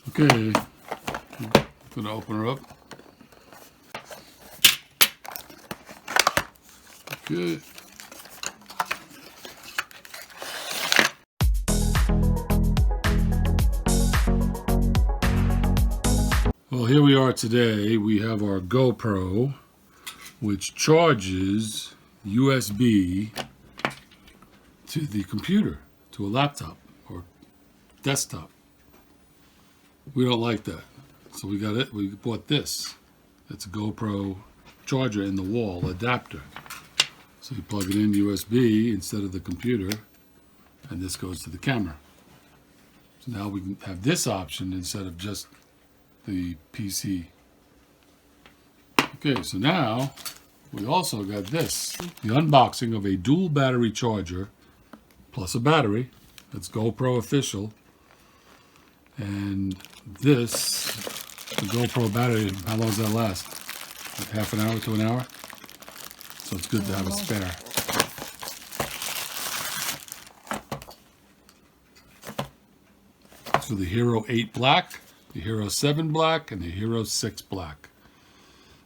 Okay, I'm gonna open her up. Okay. Well, here we are today. We have our GoPro, which charges USB to the computer, to a laptop or desktop. We don't like that. So we got it. We bought this. It's a GoPro charger in the wall adapter. So you plug it in USB instead of the computer, and this goes to the camera. So now we can have this option instead of just the PC. Okay, so now we also got this. The unboxing of a dual battery charger plus a battery. That's GoPro official. And this, the GoPro battery, how long does that last? Like half an hour to an hour? So it's good to have a spare. So the Hero8 black, the Hero7 black, and the Hero6 black.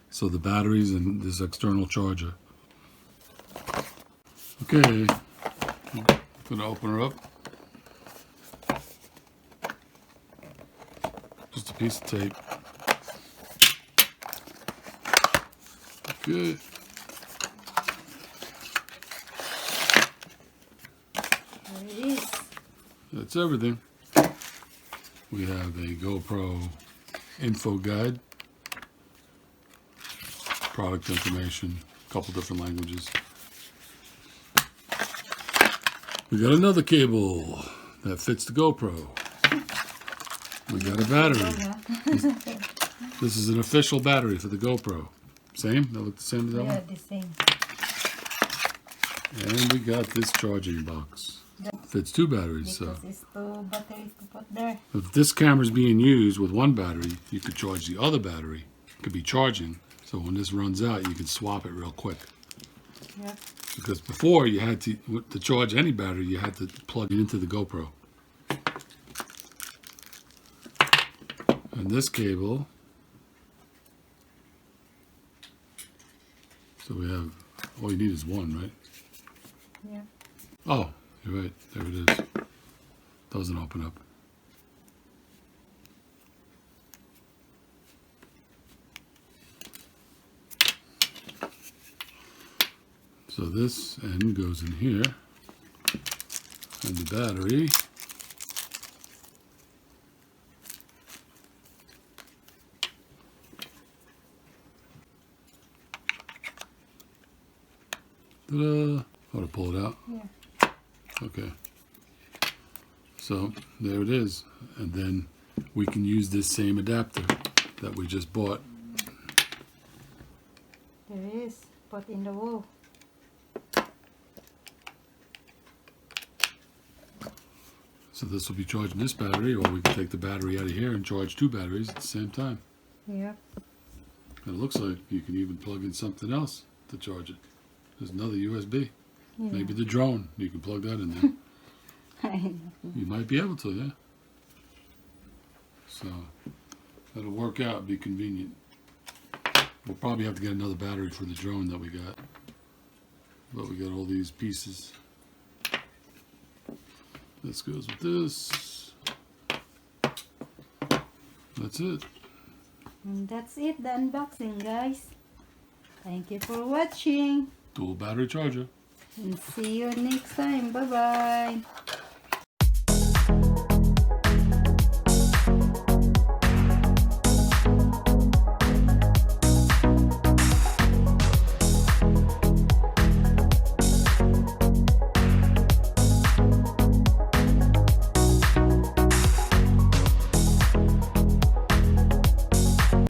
So the batteries and this external charger. Okay, I'm gonna open her up. Just a piece of tape. Good. There it is. That's everything. We have a GoPro info guide, product information, a couple different languages. We got another cable that fits the GoPro. We got a battery. This is an official battery for the GoPro. Same? That look the same as that one? Yeah, the same. And we got this charging box. Fits two batteries. Because So it's two batteries to put there. if this camera's being used with one battery, you could charge the other battery. It could be charging. So when this runs out, you can swap it real quick. Yep. Because before you had to charge any battery, you had to plug it into the GoPro. And this cable, so we have, all you need is one, right? Yeah. Oh, you're right, there it is. Doesn't open up. So this end goes in here, and the battery ta-da! How to pull it out? Yeah. Okay. So there it is, and then we can use this same adapter that we just bought. There it is. Put in the wall. So this will be charging this battery, or we can take the battery out of here and charge two batteries at the same time. Yep. And it looks like you can even plug in something else to charge it. There's another USB. Yeah. Maybe the drone. You can plug that in there. I know. You might be able to, yeah. So that'll work out, be convenient. We'll probably have to get another battery for the drone that we got. But we got all these pieces. This goes with this. That's it. And that's it, the unboxing, guys. Thank you for watching. Dual battery charger. And see you next time. Bye-bye.